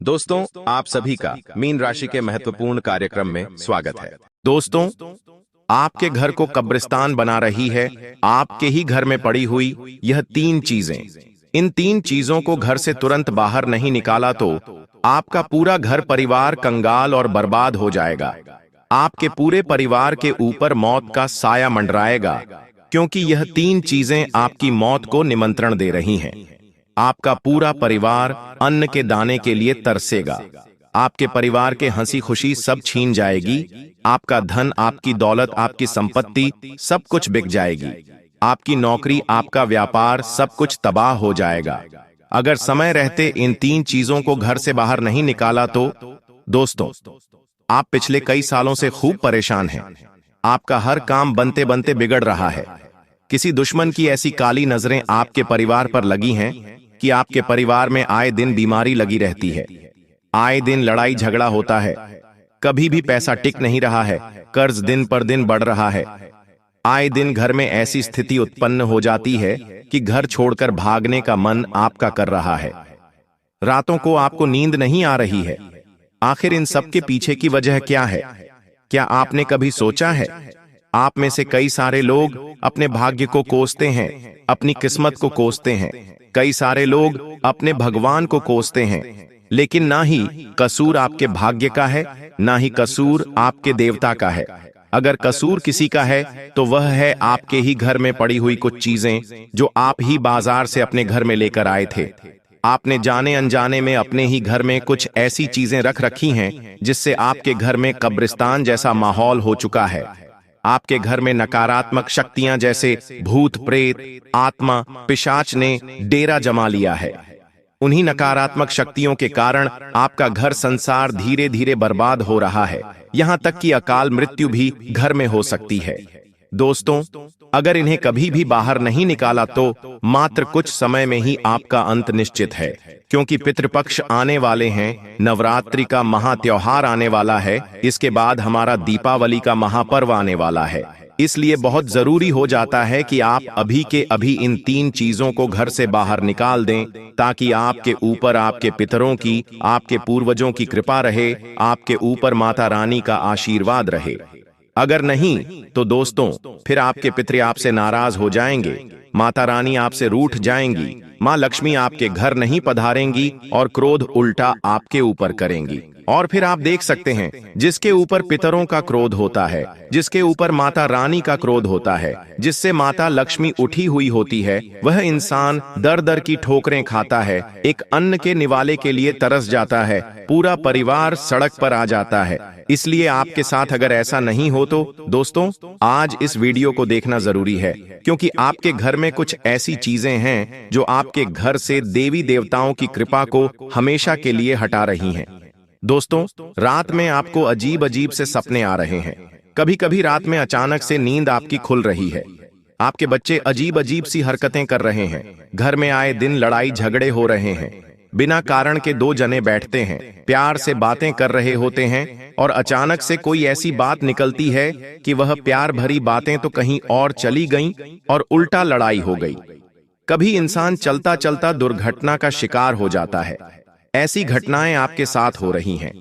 दोस्तों, आप सभी का मीन राशि के महत्वपूर्ण कार्यक्रम में स्वागत है। दोस्तों, आपके घर को कब्रिस्तान बना रही है आपके ही घर में पड़ी हुई यह तीन चीजें। इन तीन चीजों को घर से तुरंत बाहर नहीं निकाला तो आपका पूरा घर परिवार कंगाल और बर्बाद हो जाएगा। आपके पूरे परिवार के ऊपर मौत का साया मंडराएगा, क्योंकि यह तीन चीजें आपकी मौत को निमंत्रण दे रही हैं। आपका पूरा परिवार अन्न के दाने के लिए तरसेगा। आपके परिवार के हंसी खुशी सब छीन जाएगी। आपका धन, आपकी दौलत, आपकी संपत्ति सब कुछ बिक जाएगी। आपकी नौकरी, आपका व्यापार सब कुछ तबाह हो जाएगा। अगर समय रहते इन तीन चीजों को घर से बाहर नहीं निकाला तो दोस्तों, आप पिछले कई सालों से खूब परेशान हैं। आपका हर काम बनते बनते बिगड़ रहा है। किसी दुश्मन की ऐसी काली नजरें आपके परिवार पर लगी हैं कि आपके परिवार में आए दिन बीमारी लगी रहती है। आए दिन लड़ाई झगड़ा होता है। कभी भी पैसा टिक नहीं रहा है। कर्ज दिन पर दिन बढ़ रहा है। आए दिन घर में ऐसी स्थिति उत्पन्न हो जाती है कि घर छोड़कर भागने का मन आपका कर रहा है। रातों को आपको नींद नहीं आ रही है। आखिर इन सब के पीछे की वजह क्या है? क्या आपने कभी सोचा है? आप में से कई सारे लोग अपने भाग्य को कोसते हैं, अपनी किस्मत को कोसते हैं। कई सारे लोग अपने भगवान को कोसते हैं, लेकिन ना ही कसूर आपके भाग्य का है, ना ही कसूर आपके देवता का है। अगर कसूर किसी का है तो वह है आपके ही घर में पड़ी हुई कुछ चीजें जो आप ही बाजार से अपने घर में लेकर आए थे। आपने जाने अनजाने में अपने ही घर में कुछ ऐसी चीजें रख रखी हैं जिससे आपके घर में कब्रिस्तान जैसा माहौल हो चुका है। आपके घर में नकारात्मक शक्तियां जैसे भूत, प्रेत, आत्मा, पिशाच ने डेरा जमा लिया है। उन्हीं नकारात्मक शक्तियों के कारण आपका घर संसार धीरे धीरे बर्बाद हो रहा है। यहां तक कि अकाल मृत्यु भी घर में हो सकती है। दोस्तों, अगर इन्हें कभी भी बाहर नहीं निकाला तो मात्र कुछ समय में ही आपका अंत निश्चित है, क्योंकि पितृपक्ष आने वाले हैं। नवरात्रि का महात्योहार आने वाला है। इसके बाद हमारा दीपावली का महापर्व आने वाला है। इसलिए बहुत जरूरी हो जाता है कि आप अभी के अभी इन तीन चीजों को घर से बाहर निकाल दें, ताकि आपके ऊपर आपके पितरों की, आपके पूर्वजों की कृपा रहे, आपके ऊपर माता रानी का आशीर्वाद रहे। अगर नहीं तो दोस्तों, फिर आपके पितृ आपसे नाराज हो जाएंगे, माता रानी आपसे रूठ जाएंगी, माँ लक्ष्मी आपके घर नहीं पधारेंगी और क्रोध उल्टा आपके ऊपर करेंगी। और फिर आप देख सकते हैं, जिसके ऊपर पितरों का क्रोध होता है, जिसके ऊपर माता रानी का क्रोध होता है, जिससे माता लक्ष्मी उठी हुई होती है, वह इंसान दर दर की ठोकरें खाता है, एक अन्न के निवाले के लिए तरस जाता है, पूरा परिवार सड़क पर आ जाता है। इसलिए आपके साथ अगर ऐसा नहीं हो तो दोस्तों, आज इस वीडियो को देखना जरूरी है, क्योंकि आपके घर में कुछ ऐसी चीजें हैं जो आपके घर से देवी देवताओं की कृपा को हमेशा के लिए हटा रही हैं। दोस्तों, रात में आपको अजीब अजीब से सपने आ रहे हैं। कभी कभी रात में अचानक से नींद आपकी खुल रही है। आपके बच्चे अजीब अजीब सी हरकतें कर रहे हैं। घर में आए दिन लड़ाई झगड़े हो रहे हैं। बिना कारण के दो जने बैठते हैं, प्यार से बातें कर रहे होते हैं, और अचानक से कोई ऐसी बात निकलती है कि वह प्यार भरी बातें तो कहीं और चली गईं और उल्टा लड़ाई हो गई। कभी इंसान चलता चलता दुर्घटना का शिकार हो जाता है। ऐसी घटनाएं आपके साथ हो रही हैं।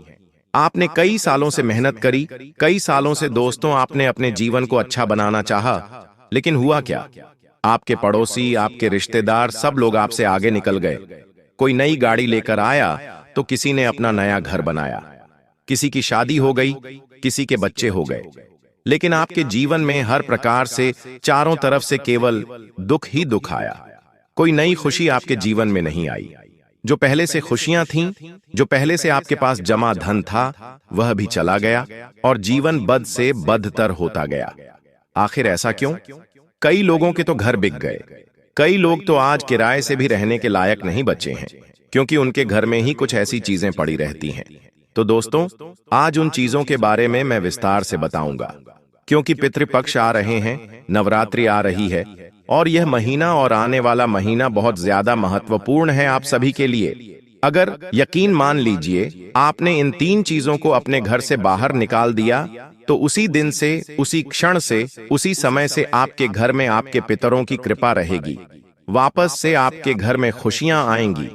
आपने कई सालों से मेहनत करी, कई सालों से दोस्तों आपने अपने जीवन को अच्छा बनाना चाहा, लेकिन हुआ क्या? आपके पड़ोसी, आपके रिश्तेदार सब लोग आपसे आगे निकल गए। कोई नई गाड़ी लेकर आया तो किसी ने अपना नया घर बनाया, किसी की शादी हो गई, किसी के बच्चे हो गए, लेकिन आपके जीवन में हर प्रकार से चारों तरफ से केवल दुख ही दुख आया। कोई नई खुशी आपके जीवन में नहीं आई। जो पहले से खुशियां थीं, जो पहले से आपके पास जमा धन था, वह भी चला गया और जीवन बद से बदतर होता गया। आखिर ऐसा क्यों? कई लोगों के तो घर बिक गए। कई लोग तो आज किराए से भी रहने के लायक नहीं बचे हैं, क्योंकि उनके घर में ही कुछ ऐसी चीजें पड़ी रहती हैं। तो दोस्तों, आज उन चीजों के बारे में मैं विस्तार से बताऊंगा, क्योंकि पितृपक्ष आ रहे हैं, नवरात्रि आ रही है, और यह महीना और आने वाला महीना बहुत ज्यादा महत्वपूर्ण है आप सभी के लिए। अगर यकीन मान लीजिए आपने इन तीन चीजों को अपने घर से बाहर निकाल दिया, तो उसी दिन से, उसी क्षण से, उसी समय से आपके घर में आपके पितरों की कृपा रहेगी। वापस से आपके घर में खुशियां आएंगी।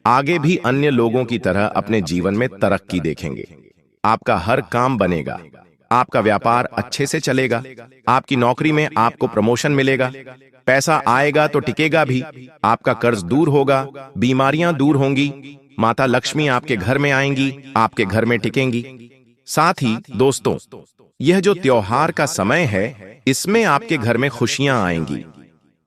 आगे भी अन्य लोगों की तरह अपने जीवन में तरक्की देखेंगे। आपका हर काम बनेगा, आपका व्यापार अच्छे से चलेगा, आपकी नौकरी में आपको प्रमोशन मिलेगा, पैसा आएगा तो टिकेगा भी, आपका कर्ज दूर होगा, बीमारियां दूर होंगी, माता लक्ष्मी आपके घर में आएंगी, आपके घर में टिकेंगी। साथ ही दोस्तों, यह जो त्योहार का समय है, इसमें आपके घर में खुशियां आएंगी।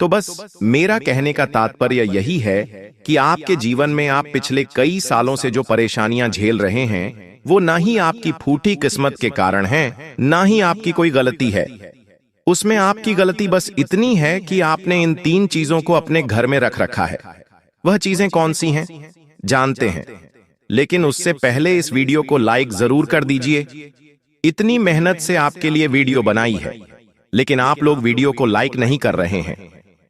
तो बस मेरा कहने का तात्पर्य यही है कि आपके जीवन में आप पिछले कई सालों से जो परेशानियां झेल रहे हैं, वो ना ही आपकी फूटी किस्मत के कारण हैं, ना ही आपकी कोई गलती है। उसमें आपकी गलती बस इतनी है कि आपने इन 3 चीजों को अपने घर में रख रखा है। वह चीजें कौन सी हैं, जानते हैं। लेकिन उससे पहले इस वीडियो को लाइक जरूर कर दीजिए। इतनी मेहनत से आपके लिए वीडियो बनाई है, लेकिन आप लोग वीडियो को लाइक नहीं कर रहे हैं।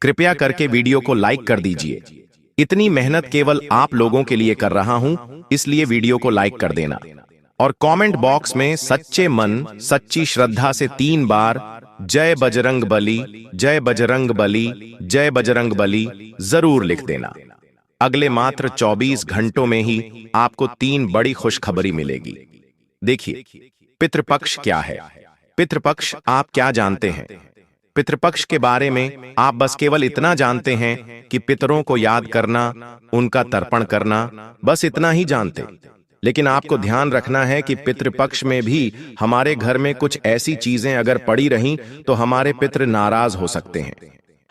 कृपया करके वीडियो को लाइक कर दीजिए। इतनी मेहनत केवल आप लोगों के लिए कर रहा हूं, इसलिए वीडियो को लाइक कर देना। और कमेंट बॉक्स में सच्चे मन, सच्ची श्रद्धा से 3 बार जय बजरंग बली, जय बजरंग बली, जय बजरंग बली जरूर लिख देना। अगले मात्र 24 घंटों में ही आपको 3 बड़ी खुशखबरी मिलेगी। देखिए, पितृपक्ष क्या है? पितृपक्ष आप क्या जानते हैं? पितृपक्ष के बारे में आप बस केवल इतना जानते हैं कि पितरों को याद करना, उनका तर्पण करना, बस इतना ही जानते। लेकिन आपको ध्यान रखना है कि पितृपक्ष में भी हमारे घर में कुछ ऐसी चीजें अगर पड़ी रहीं तो हमारे पितृ नाराज हो सकते हैं।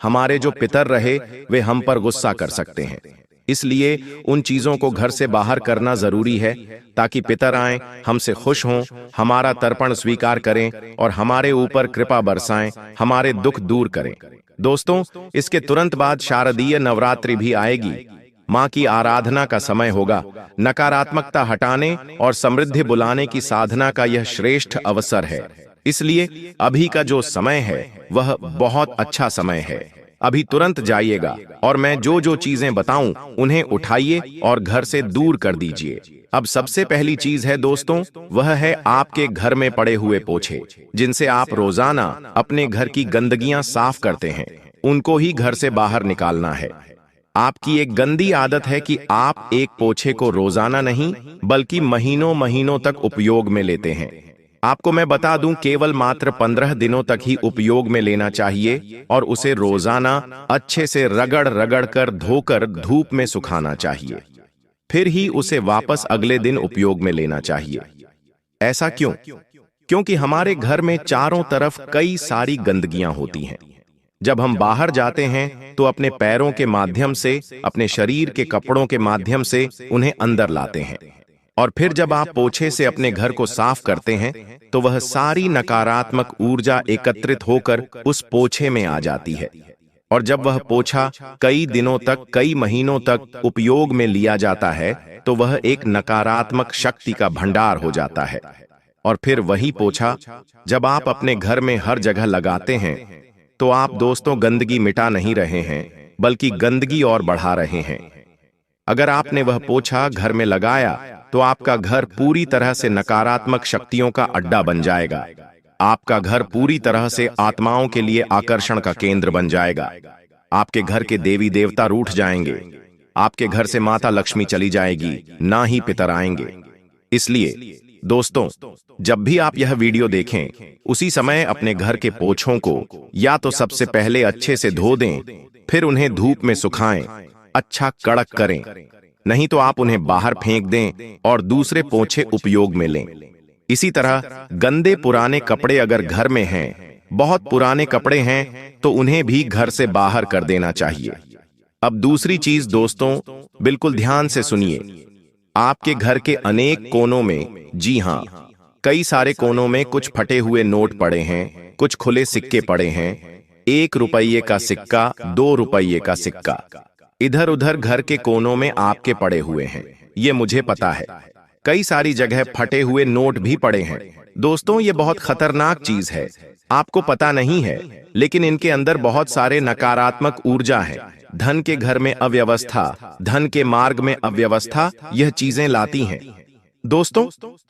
हमारे जो पितर रहे वे हम पर गुस्सा कर सकते हैं। इसलिए उन चीजों को घर से बाहर करना जरूरी है, ताकि पितर आएं, हमसे खुश हों, हमारा तर्पण स्वीकार करें और हमारे ऊपर कृपा बरसाएं, हमारे दुख दूर करें। दोस्तों, इसके तुरंत बाद शारदीय नवरात्रि भी आएगी। मां की आराधना का समय होगा। नकारात्मकता हटाने और समृद्धि बुलाने की साधना का यह श्रेष्ठ अवसर है। इसलिए अभी का जो समय है वह बहुत अच्छा समय है। अभी तुरंत जाइएगा और मैं जो जो चीजें बताऊं उन्हें उठाइए और घर से दूर कर दीजिए। अब सबसे पहली चीज है दोस्तों, वह है आपके घर में पड़े हुए पोछे, जिनसे आप रोजाना अपने घर की गंदगियां साफ करते हैं। उनको ही घर से बाहर निकालना है। आपकी एक गंदी आदत है कि आप एक पोछे को रोजाना नहीं बल्कि महीनों महीनों तक उपयोग में लेते हैं। आपको मैं बता दूं, केवल मात्र 15 दिनों तक ही उपयोग में लेना चाहिए और उसे रोजाना अच्छे से रगड़ रगड़ कर धोकर धूप में सुखाना चाहिए। फिर ही उसे वापस अगले दिन उपयोग में लेना चाहिए। ऐसा क्यों? क्योंकि हमारे घर में चारों तरफ कई सारी गंदगियां होती हैं। जब हम बाहर जाते हैं तो अपने पैरों के माध्यम से, अपने शरीर के कपड़ों के माध्यम से उन्हें अंदर लाते हैं। और फिर जब आप पोछे से अपने घर को साफ करते हैं तो वह सारी नकारात्मक ऊर्जा एकत्रित होकर उस पोछे में आ जाती है। और जब वह पोछा कई दिनों तक, कई महीनों तक उपयोग में लिया जाता है तो वह एक नकारात्मक शक्ति का भंडार हो जाता है। और फिर वही पोछा जब आप अपने घर में हर जगह लगाते हैं तो आप दोस्तों गंदगी मिटा नहीं रहे हैं, बल्कि गंदगी और बढ़ा रहे हैं। अगर आपने वह पोछा घर में लगाया तो आपका घर पूरी तरह से नकारात्मक शक्तियों का अड्डा बन जाएगा। आपका घर पूरी तरह से आत्माओं के लिए आकर्षण का केंद्र बन जाएगा। आपके घर के देवी देवता रूठ जाएंगे। आपके घर से माता लक्ष्मी चली जाएगी, ना ही पितर आएंगे। इसलिए दोस्तों, जब भी आप यह वीडियो देखें, उसी समय अपने घर के पोछों को या तो सबसे पहले अच्छे से धो दें, फिर उन्हें धूप में सुखाएं, अच्छा कड़क करें। नहीं तो आप उन्हें बाहर फेंक दें और दूसरे पोछे उपयोग में लें। इसी तरह गंदे पुराने कपड़े अगर घर में हैं, बहुत पुराने कपड़े हैं, तो उन्हें भी घर से बाहर कर देना चाहिए। अब दूसरी चीज दोस्तों, बिल्कुल ध्यान से सुनिए। आपके घर के अनेक कोनों में, जी हां, कई सारे कोनों में कुछ फटे हुए नोट पड़े हैं, कुछ खुले सिक्के पड़े हैं। 1 रुपये का सिक्का, 2 रुपये का सिक्का इधर उधर घर के कोनों में आपके पड़े हुए हैं। ये मुझे पता है। कई सारी जगह फटे हुए नोट भी पड़े हैं। दोस्तों, ये बहुत खतरनाक चीज है। आपको पता नहीं है, लेकिन इनके अंदर बहुत सारे नकारात्मक ऊर्जा है। धन के घर में अव्यवस्था, धन के मार्ग में अव्यवस्था, यह चीजें लाती हैं। दोस्तों,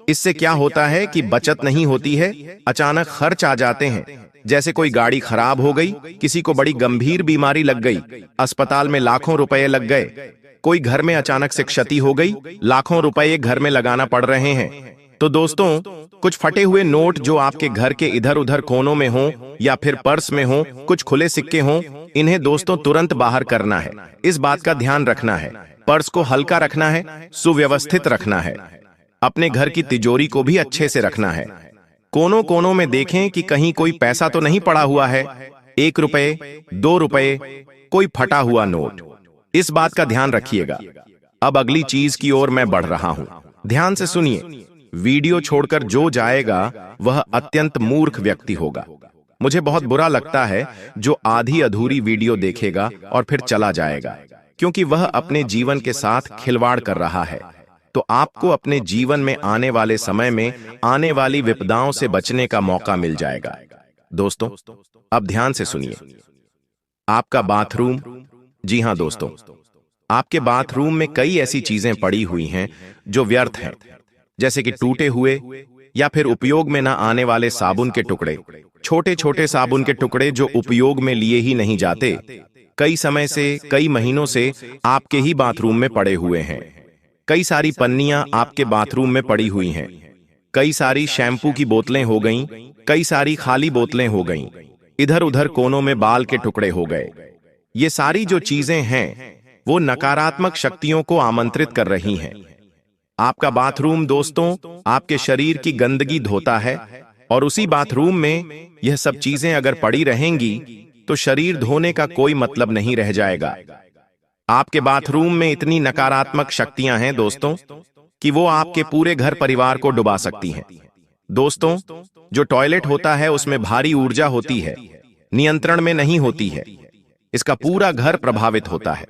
इससे क्या होता है कि बचत नहीं होती है, अचानक खर्च आ जाते हैं। जैसे कोई गाड़ी खराब हो गई, किसी को बड़ी गंभीर बीमारी लग गई, अस्पताल में लाखों रुपए लग गए। कोई घर में अचानक से क्षति हो गई, लाखों रुपए घर में लगाना पड़ रहे हैं। तो दोस्तों, कुछ फटे हुए नोट जो आपके घर के इधर उधर कोनों में हों या फिर पर्स में हों, कुछ खुले सिक्के हों, इन्हें दोस्तों तुरंत बाहर करना है। इस बात का ध्यान रखना है। पर्स को हल्का रखना है, सुव्यवस्थित रखना है। अपने घर की तिजोरी को भी अच्छे से रखना है। कोनों कोनों में देखें कि कहीं कोई पैसा तो नहीं पड़ा हुआ है, 1 रुपए, 2 रुपए, कोई फटा हुआ नोट। इस बात का ध्यान रखिएगा। अब अगली चीज की ओर मैं बढ़ रहा हूं, ध्यान से सुनिए। वीडियो छोड़कर जो जाएगा वह अत्यंत मूर्ख व्यक्ति होगा। मुझे बहुत बुरा लगता है जो आधी अधूरी वीडियो देखेगा और फिर चला जाएगा, क्योंकि वह अपने जीवन के साथ खिलवाड़ कर रहा है। तो आपको अपने जीवन में आने वाले समय में आने वाली विपदाओं से बचने का मौका मिल जाएगा। दोस्तों, अब ध्यान से सुनिए। आपका बाथरूम, जी हां दोस्तों, आपके बाथरूम में कई ऐसी चीजें पड़ी हुई हैं जो व्यर्थ हैं, जैसे कि टूटे हुए या फिर उपयोग में ना आने वाले साबुन के टुकड़े, छोटे छोटे साबुन के टुकड़े जो उपयोग में लिए ही नहीं जाते, कई समय से, कई महीनों से आपके ही बाथरूम में पड़े हुए हैं। कई सारी पन्नियां आपके बाथरूम में पड़ी हुई हैं। कई सारी शैम्पू की बोतलें हो गईं, कई सारी खाली बोतलें हो गईं, इधर उधर कोनों में बाल के टुकड़े हो गए। ये सारी जो चीजें हैं वो नकारात्मक शक्तियों को आमंत्रित कर रही हैं। आपका बाथरूम दोस्तों आपके शरीर की गंदगी धोता है, और उसी बाथरूम में यह सब चीजें अगर पड़ी रहेंगी तो शरीर धोने का कोई मतलब नहीं रह जाएगा। आपके बाथरूम में इतनी नकारात्मक शक्तियां हैं दोस्तों कि वो आपके पूरे घर परिवार को डुबा सकती हैं। दोस्तों, जो टॉयलेट होता है उसमें भारी ऊर्जा होती है, नियंत्रण में नहीं होती है। इसका पूरा घर प्रभावित होता है।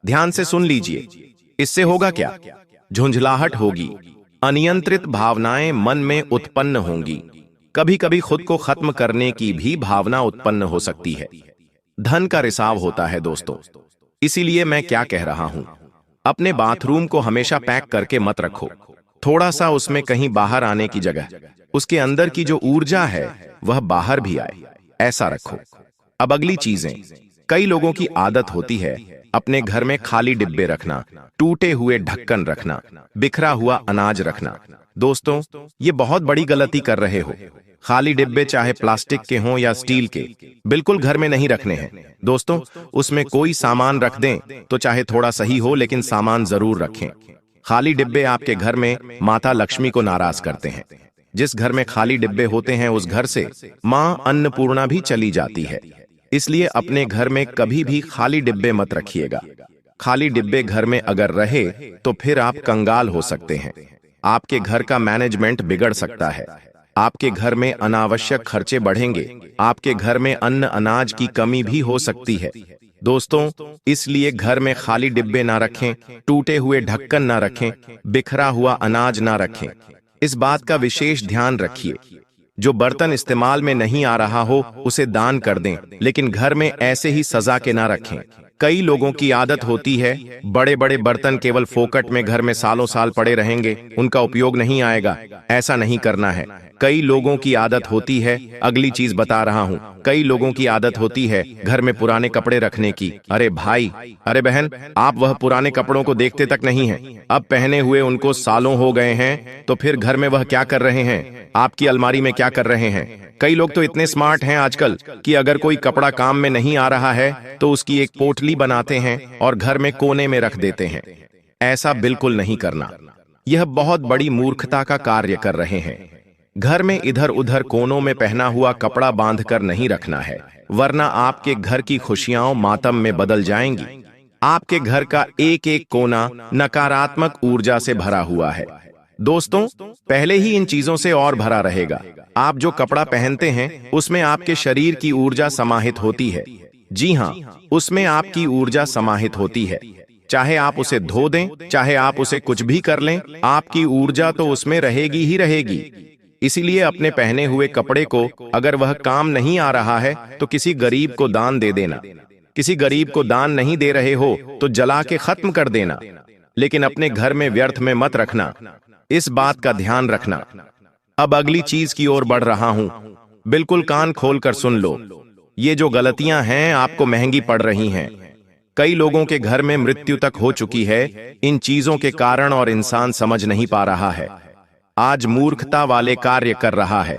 ध्यान से सुन लीजिए। इससे होगा क्या? झुंझलाहट होगी, अनियंत्रित भावनाएं मन में उत्पन्न होंगी, कभी कभी खुद को खत्म करने की भी भावना उत्पन्न हो सकती है। धन का रिसाव होता है दोस्तों। इसीलिए मैं क्या कह रहा हूं, अपने बाथरूम को हमेशा पैक करके मत रखो। थोड़ा सा उसमें कहीं बाहर आने की जगह, उसके अंदर की जो ऊर्जा है वह बाहर भी आए, ऐसा रखो। अब अगली चीजें, कई लोगों की आदत होती है अपने घर में खाली डिब्बे रखना, टूटे हुए ढक्कन रखना, बिखरा हुआ अनाज रखना। दोस्तों, ये बहुत बड़ी गलती कर रहे हो। खाली डिब्बे चाहे प्लास्टिक के हों या स्टील के, बिल्कुल घर में नहीं रखने हैं। दोस्तों, उसमें कोई सामान रख दें तो चाहे थोड़ा सही हो, लेकिन सामान जरूर रखें। खाली डिब्बे आपके घर में माता लक्ष्मी को नाराज करते हैं। जिस घर में खाली डिब्बे होते हैं उस घर से मां अन्नपूर्णा भी चली जाती है। इसलिए अपने घर में कभी भी खाली डिब्बे मत रखिएगा। खाली डिब्बे घर में अगर रहे तो फिर आप कंगाल हो सकते हैं। आपके घर का मैनेजमेंट बिगड़ सकता है। आपके घर में अनावश्यक खर्चे बढ़ेंगे। आपके घर में अन्न अनाज की कमी भी हो सकती है। दोस्तों, इसलिए घर में खाली डिब्बे ना रखें, टूटे हुए ढक्कन ना रखें, बिखरा हुआ अनाज ना रखें। इस बात का विशेष ध्यान रखिए। जो बर्तन इस्तेमाल में नहीं आ रहा हो उसे दान कर दें, लेकिन घर में ऐसे ही सजा के ना रखें। कई लोगों की आदत होती है बड़े बड़े बर्तन केवल फोकट में घर में सालों साल पड़े रहेंगे, उनका उपयोग नहीं आएगा। ऐसा नहीं करना है। कई लोगों की आदत होती है, अगली चीज बता रहा हूं, कई लोगों की आदत होती है घर में पुराने कपड़े रखने की। अरे भाई, अरे बहन, आप वह पुराने कपड़ों को देखते तक नहीं हैं। अब पहने हुए उनको सालों हो गए हैं, तो फिर घर में वह क्या कर रहे हैं? आपकी अलमारी में क्या कर रहे हैं? कई लोग तो इतने स्मार्ट हैं आजकल कि अगर कोई कपड़ा काम में नहीं आ रहा है तो उसकी एक पोटली बनाते हैं और घर में कोने में रख देते हैं। ऐसा बिल्कुल नहीं करना। यह बहुत बड़ी मूर्खता का कार्य कर रहे हैं। घर में इधर उधर कोनों में पहना हुआ कपड़ा बांधकर नहीं रखना है, वरना आपके घर की खुशियां मातम में बदल जाएंगी। आपके घर का एक एक कोना नकारात्मक ऊर्जा से भरा हुआ है। दोस्तों, पहले ही इन चीजों से और भरा रहेगा। आप जो कपड़ा पहनते हैं उसमें आपके शरीर की ऊर्जा समाहित होती है। जी हां, उसमें आपकी ऊर्जा समाहित होती है। चाहे आप उसे धो दें, चाहे आप उसे कुछ भी कर लें, आपकी ऊर्जा तो उसमें रहेगी ही रहेगी। इसीलिए अपने पहने हुए कपड़े को अगर वह काम नहीं आ रहा है तो किसी गरीब को दान दे देना। किसी गरीब को दान नहीं दे रहे हो तो जला के खत्म कर देना, लेकिन अपने घर में व्यर्थ में मत रखना। इस बात का ध्यान रखना। अब अगली चीज की ओर बढ़ रहा हूं, बिल्कुल कान खोलकर सुन लो। ये जो गलतियां हैं आपको महंगी पड़ रही हैं। कई लोगों के घर में मृत्यु तक हो चुकी है इन चीजों के कारण और इंसान समझ नहीं पा रहा है। आज मूर्खता वाले कार्य कर रहा है।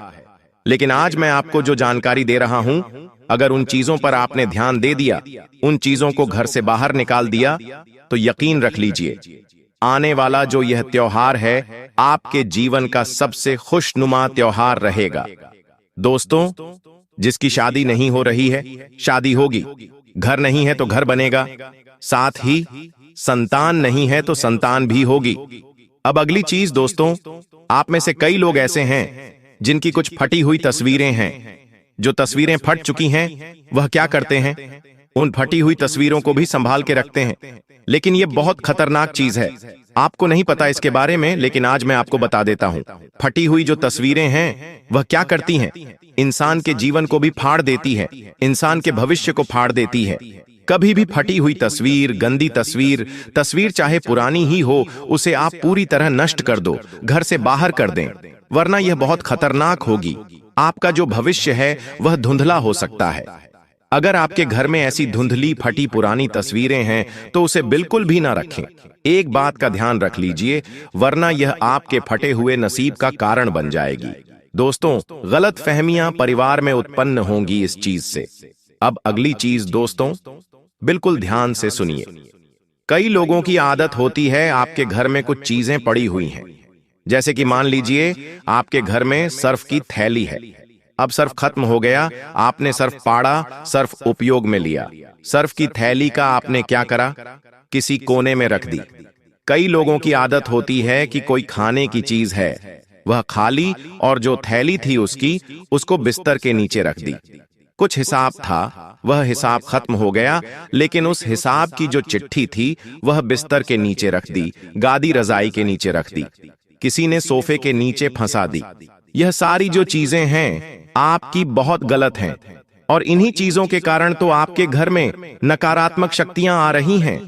लेकिन आज मैं आपको जो जानकारी दे रहा हूं, अगर उन चीजों पर आपने ध्यान दे दिया, उन चीजों को घर से बाहर निकाल दिया, तो यकीन रख लीजिए आने वाला जो यह त्योहार है आपके जीवन का सबसे खुशनुमा त्योहार रहेगा। दोस्तों, जिसकी शादी नहीं हो रही है, शादी होगी। घर नहीं है तो घर बनेगा। साथ ही संतान नहीं है तो संतान भी होगी। अब अगली चीज दोस्तों, आप में से कई लोग ऐसे हैं जिनकी कुछ फटी हुई तस्वीरें हैं। जो तस्वीरें फट चुकी हैं वह क्या करते हैं, उन फटी हुई तस्वीरों को भी संभाल के रखते हैं। लेकिन यह बहुत खतरनाक चीज है। आपको नहीं पता इसके बारे में, लेकिन आज मैं आपको बता देता हूं। फटी हुई जो तस्वीरें हैं वह क्या करती हैं, इंसान के जीवन को भी फाड़ देती है, इंसान के भविष्य को फाड़ देती है। कभी भी फटी हुई तस्वीर, गंदी तस्वीर चाहे पुरानी ही हो, उसे आप पूरी तरह नष्ट कर दो, घर से बाहर कर दें, वरना यह बहुत खतरनाक होगी। आपका जो भविष्य है वह धुंधला हो सकता है। अगर आपके घर में ऐसी धुंधली फटी पुरानी तस्वीरें हैं तो उसे बिल्कुल भी ना रखें। एक बात का ध्यान रख लीजिए, वरना यह आपके फटे हुए नसीब का कारण बन जाएगी। दोस्तों, गलत फहमियां परिवार में उत्पन्न होंगी इस चीज से। अब अगली चीज दोस्तों, बिल्कुल ध्यान से सुनिए। कई लोगों की आदत होती है आपके घर में कुछ चीजें पड़ी हुई हैं। जैसे कि मान लीजिए आपके घर में सर्फ की थैली है। अब सर्फ खत्म हो गया, आपने सर्फ पाड़ा, सर्फ उपयोग में लिया। सर्फ की थैली का आपने क्या करा, किसी कोने में रख दी। कई लोगों की आदत होती है कि कोई खाने की चीज है, वह खाली, और जो थैली थी उसको बिस्तर के नीचे रख दी। कुछ हिसाब था, वह हिसाब खत्म हो गया, लेकिन उस हिसाब की जो चिट्ठी थी वह बिस्तर के नीचे रख दी, गादी रजाई के नीचे रख दी, किसी ने सोफे के नीचे फंसा दी। यह सारी जो चीजें हैं आपकी बहुत गलत हैं, और इन्हीं चीजों के कारण तो आपके घर में नकारात्मक शक्तियां आ रही हैं।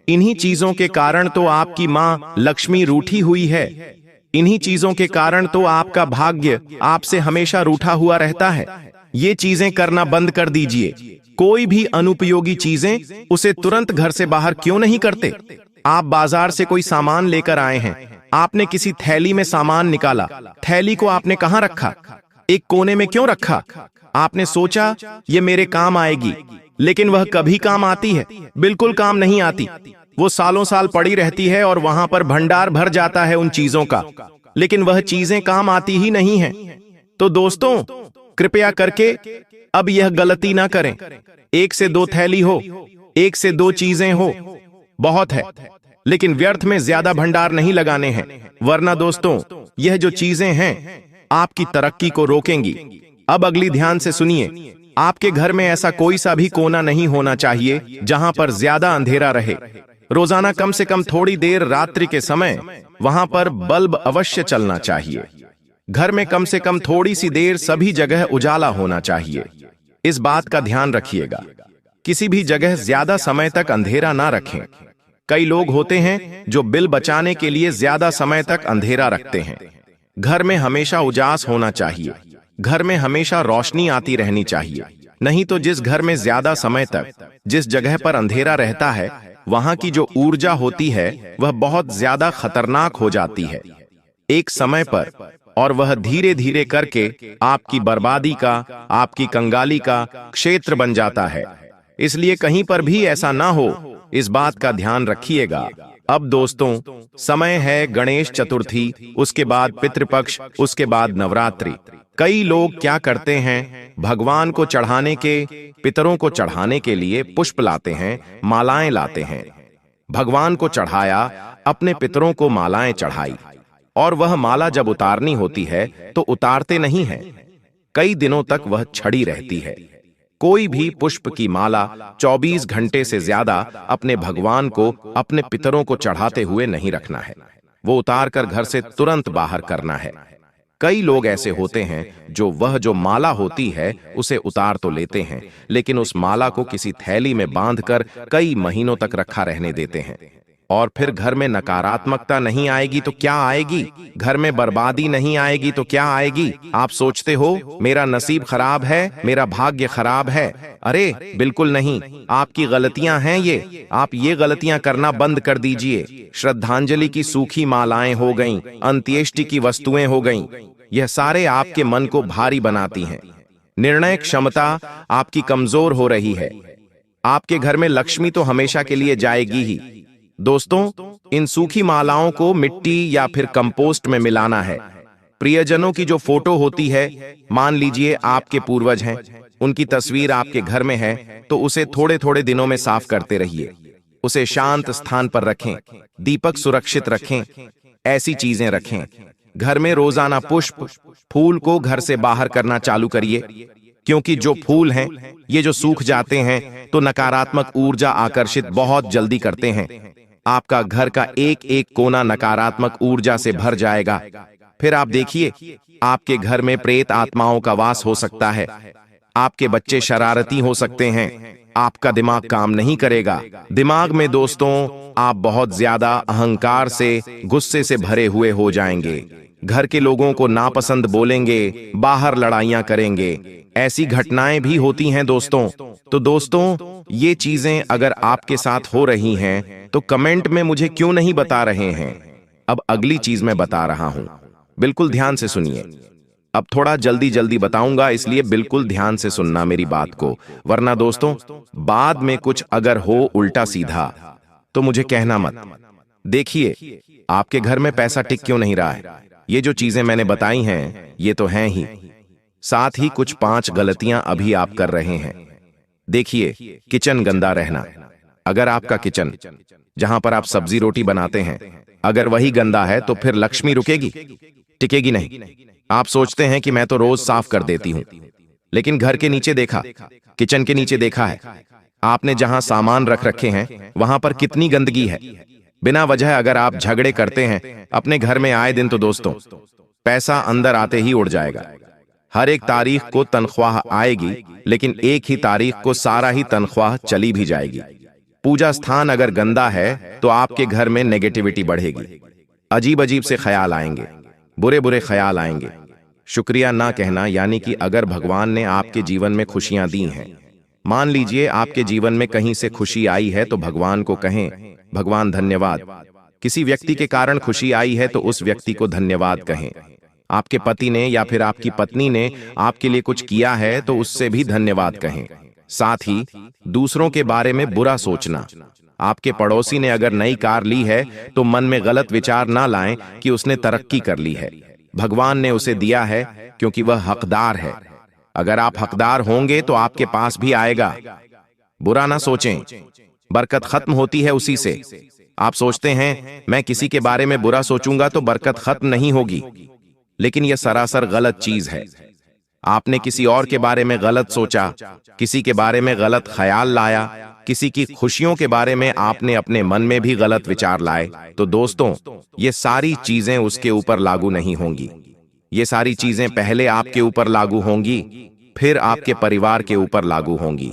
इन्हीं चीजों के कारण तो आपकी मां लक्ष्मी रूठी हुई है। इन्हीं चीजों के कारण तो आपका भाग्य आपसे हमेशा रूठा हुआ रहता है। ये चीजें करना बंद कर दीजिए। कोई भी अनुपयोगी चीजें उसे तुरंत घर से बाहर क्यों नहीं करते। आप बाजार से कोई सामान लेकर आए हैं, आपने किसी थैली में सामान निकाला, थैली को आपने कहां रखा, एक कोने में क्यों रखा। आपने सोचा ये मेरे काम आएगी, लेकिन वह कभी काम आती है, बिल्कुल काम नहीं आती। वो सालों साल पड़ी रहती है और वहां पर भंडार भर जाता है उन चीजों का, लेकिन वह चीजें काम आती ही नहीं हैं। तो दोस्तों, कृपया करके अब यह गलती ना करें। एक से दो थैली हो, एक से दो चीजें हो, बहुत है, लेकिन व्यर्थ में ज्यादा भंडार नहीं लगाने हैं, वरना दोस्तों यह जो चीजें हैं आपकी तरक्की को रोकेंगी। अब अगली ध्यान से सुनिए। आपके घर में ऐसा कोई सा भी कोना नहीं होना चाहिए जहां पर ज्यादा अंधेरा रहे। रोजाना कम से कम थोड़ी देर रात्रि के समय वहां पर बल्ब अवश्य चलना चाहिए। घर में कम से कम थोड़ी सी देर सभी जगह उजाला होना चाहिए। इस बात का ध्यान रखिएगा, किसी भी जगह ज्यादा समय तक अंधेरा ना रखें। कई लोग होते हैं जो बिल बचाने के लिए ज्यादा समय तक अंधेरा रखते हैं। घर में हमेशा उजास होना चाहिए, घर में हमेशा रोशनी आती रहनी चाहिए। नहीं तो जिस घर में ज्यादा समय तक जिस जगह पर अंधेरा रहता है, वहां की जो ऊर्जा होती है वह बहुत ज्यादा खतरनाक हो जाती है एक समय पर, और वह धीरे धीरे करके आपकी बर्बादी का, आपकी कंगाली का क्षेत्र बन जाता है। इसलिए कहीं पर भी ऐसा ना हो, इस बात का ध्यान रखिएगा। अब दोस्तों, समय है गणेश चतुर्थी, उसके बाद पितृपक्ष, उसके बाद नवरात्रि। कई लोग क्या करते हैं, भगवान को चढ़ाने के, पितरों को चढ़ाने के लिए पुष्प लाते हैं, मालाएं लाते हैं। भगवान को चढ़ाया, अपने पितरों को मालाएं चढ़ाई, और वह माला जब उतारनी होती है तो उतारते नहीं हैं। कई दिनों तक वह छड़ी रहती है। कोई भी पुष्प की माला 24 घंटे से ज्यादा अपने भगवान को, अपने पितरों को चढ़ाते हुए नहीं रखना है। वो उतार कर घर से तुरंत बाहर करना है। कई लोग ऐसे होते हैं जो माला होती है उसे उतार तो लेते हैं, लेकिन उस माला को किसी थैली में बांधकर कई महीनों तक रखा रहने देते हैं। और फिर घर में नकारात्मकता नहीं आएगी तो क्या आएगी? घर में बर्बादी नहीं आएगी तो क्या आएगी? आप सोचते हो मेरा नसीब खराब है, मेरा भाग्य खराब है। अरे बिल्कुल नहीं, आपकी गलतियां हैं ये। आप ये गलतियां करना बंद कर दीजिए। श्रद्धांजलि की सूखी मालाएं हो गईं, अंत्येष्टि की वस्तुएं हो गईं, यह सारे आपके मन को भारी बनाती हैं। निर्णय क्षमता आपकी कमजोर हो रही है। आपके घर में लक्ष्मी तो हमेशा के लिए जाएगी ही। दोस्तों, इन सूखी मालाओं को मिट्टी या फिर कंपोस्ट में मिलाना है। प्रियजनों की जो फोटो होती है, मान लीजिए आपके पूर्वज हैं, उनकी तस्वीर आपके घर में है, तो उसे थोड़े थोड़े दिनों में साफ करते रहिए। उसे शांत स्थान पर रखें, दीपक सुरक्षित रखें, ऐसी चीजें रखें। घर में रोजाना पुष्प, फूल को घर से बाहर करना चालू करिए, क्योंकि जो फूल हैं, ये जो सूख जाते हैं तो नकारात्मक ऊर्जा आकर्षित बहुत जल्दी करते हैं। आपका घर का एक एक कोना नकारात्मक ऊर्जा से भर जाएगा। फिर आप देखिए, आपके घर में प्रेत आत्माओं का वास हो सकता है। आपके बच्चे शरारती हो सकते हैं। आपका दिमाग काम नहीं करेगा। दिमाग में दोस्तों आप बहुत ज्यादा अहंकार से, गुस्से से भरे हुए हो जाएंगे। घर के लोगों को नापसंद बोलेंगे, बाहर लड़ाइयां करेंगे। ऐसी घटनाएं भी होती हैं दोस्तों। तो दोस्तों, ये चीजें अगर आपके साथ हो रही हैं तो कमेंट में मुझे क्यों नहीं बता रहे हैं? अब अगली चीज मैं बता रहा हूं, बिल्कुल ध्यान से सुनिए। अब थोड़ा जल्दी जल्दी बताऊंगा, इसलिए बिल्कुल ध्यान से सुनना मेरी बात को, वरना दोस्तों बाद में कुछ अगर हो उल्टा सीधा तो मुझे कहना मत। देखिए, आपके घर में पैसा टिक क्यों नहीं रहा है? ये जो चीजें मैंने बताई हैं ये तो हैं ही, साथ ही कुछ 5 गलतियां अभी आप कर रहे हैं। देखिए, किचन गंदा रहना। अगर आपका किचन, जहां पर आप सब्जी रोटी बनाते हैं, अगर वही गंदा है तो फिर लक्ष्मी रुकेगी? टिकेगी नहीं। आप सोचते हैं कि मैं तो रोज साफ कर देती हूं, लेकिन घर के नीचे देखा, किचन के नीचे देखा है आपने, जहां सामान रख रखे हैं वहां पर कितनी गंदगी है। बिना वजह अगर आप झगड़े करते हैं अपने घर में आए दिन, तो दोस्तों पैसा अंदर आते ही उड़ जाएगा। हर एक तारीख को तनख्वाह आएगी, लेकिन एक ही तारीख को सारा ही तनख्वाह चली भी जाएगी। पूजा स्थान अगर गंदा है तो आपके घर में नेगेटिविटी बढ़ेगी। अजीब अजीब से ख्याल आएंगे, बुरे बुरे ख्याल आएंगे। शुक्रिया ना कहना, यानी कि अगर भगवान ने आपके जीवन में खुशियां दी हैं, मान लीजिए आपके जीवन में कहीं से खुशी आई है, तो भगवान को कहें, भगवान धन्यवाद। किसी व्यक्ति के कारण खुशी आई है तो उस व्यक्ति को धन्यवाद कहें। आपके पति ने या फिर आपकी पत्नी ने आपके लिए कुछ किया है तो उससे भी धन्यवाद कहें। साथ ही दूसरों के बारे में बुरा सोचना। आपके पड़ोसी ने अगर नई कार ली है तो मन में गलत विचार ना लाएं कि उसने तरक्की कर ली है। भगवान ने उसे दिया है क्योंकि वह हकदार है। अगर आप हकदार होंगे तो आपके पास भी आएगा। बुरा ना सोचें, बरकत खत्म होती है उसी से। आप सोचते हैं मैं किसी के बारे में बुरा सोचूंगा तो बरकत खत्म नहीं होगी, लेकिन यह सरासर गलत चीज है। आपने किसी और के बारे में गलत सोचा, किसी के बारे में गलत ख्याल लाया, किसी की खुशियों के बारे में आपने अपने मन में भी गलत विचार लाए, तो दोस्तों ये सारी चीजें उसके ऊपर लागू नहीं होंगी। ये सारी चीजें पहले आपके ऊपर लागू होंगी, फिर आपके परिवार के ऊपर लागू होंगी।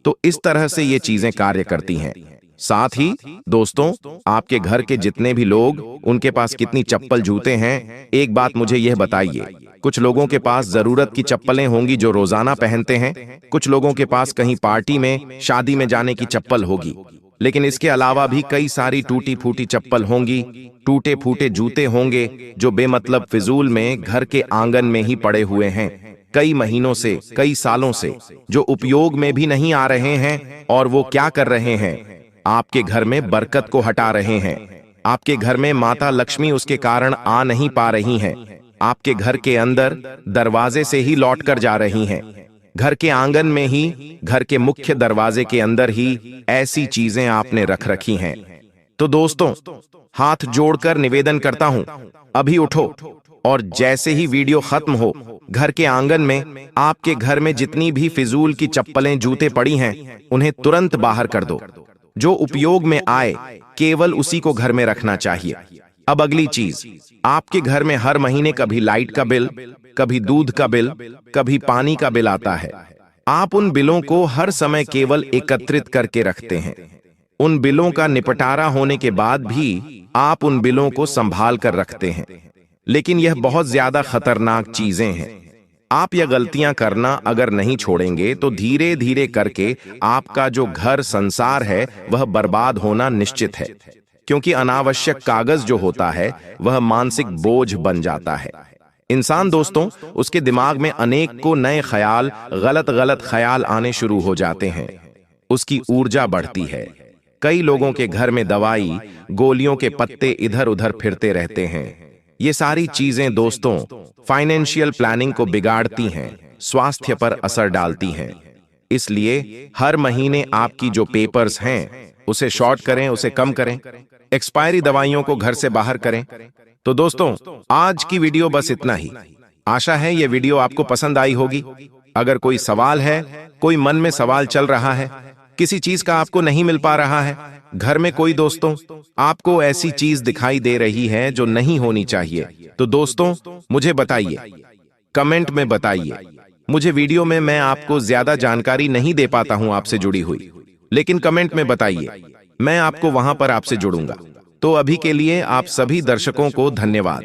तो इस तरह से ये चीजें कार्य करती हैं। साथ ही दोस्तों, आपके घर के जितने भी लोग, उनके पास कितनी चप्पल जूते हैं, एक बात मुझे यह बताइए। कुछ लोगों के पास जरूरत की चप्पलें होंगी जो रोजाना पहनते हैं, कुछ लोगों के पास कहीं पार्टी में, शादी में जाने की चप्पल होगी, लेकिन इसके अलावा भी कई सारी टूटी फूटी चप्पल होंगी, टूटे फूटे जूते होंगे जो बेमतलब फिजूल में घर के आंगन में ही पड़े हुए हैं, कई महीनों से, कई सालों से, जो उपयोग में भी नहीं आ रहे हैं। और वो क्या कर रहे हैं? आपके घर में बरकत को हटा रहे हैं। आपके घर में माता लक्ष्मी उसके कारण आ नहीं पा रही हैं। आपके घर के अंदर दरवाजे से ही लौट कर जा रही हैं। घर के आंगन में ही, घर के मुख्य दरवाजे के अंदर ही ऐसी चीजें आपने रख रखी हैं। तो दोस्तों, हाथ जोड़कर निवेदन करता हूं, अभी उठो और जैसे ही वीडियो खत्म हो, घर के आंगन में आपके घर में जितनी भी फिजूल की चप्पलें, जूते पड़ी हैं, उन्हें तुरंत बाहर कर दो। जो उपयोग में आए केवल उसी को घर में रखना चाहिए। अब अगली चीज, आपके घर में हर महीने कभी लाइट का बिल, कभी दूध का बिल, कभी पानी का बिल आता है। आप उन बिलों को हर समय केवल एकत्रित करके रखते हैं। उन बिलों का निपटारा होने के बाद भी आप उन बिलों को संभाल कर रखते हैं। लेकिन यह बहुत ज्यादा खतरनाक चीजें हैं। आप यह गलतियां करना अगर नहीं छोड़ेंगे तो धीरे धीरे करके आपका जो घर संसार है वह बर्बाद होना निश्चित है, क्योंकि अनावश्यक कागज जो होता है वह मानसिक बोझ बन जाता है। इंसान दोस्तों, उसके दिमाग में अनेक को नए ख्याल, गलत गलत ख्याल आने शुरू हो जाते हैं। उसकी ऊर्जा बढ़ती है। कई लोगों के घर में दवाई, गोलियों के पत्ते इधर उधर फिरते रहते हैं। ये सारी चीजें दोस्तों फाइनेंशियल प्लानिंग को बिगाड़ती हैं, स्वास्थ्य पर असर डालती हैं। इसलिए हर महीने आपकी जो पेपर्स हैं उसे शॉर्ट करें, उसे कम करें। एक्सपायरी दवाइयों को घर से बाहर करें। तो दोस्तों, आज की वीडियो बस इतना ही। आशा है ये वीडियो आपको पसंद आई होगी। अगर कोई सवाल है, कोई मन में सवाल चल रहा है, किसी चीज का आपको नहीं मिल पा रहा है, घर में कोई दोस्तों आपको ऐसी चीज दिखाई दे रही है जो नहीं होनी चाहिए, तो दोस्तों मुझे बताइए, कमेंट में बताइए। मुझे वीडियो में मैं आपको ज्यादा जानकारी नहीं दे पाता हूं आपसे जुड़ी हुई, लेकिन कमेंट में बताइए, मैं आपको वहां पर आपसे जुड़ूंगा। तो अभी के लिए आप सभी दर्शकों को धन्यवाद।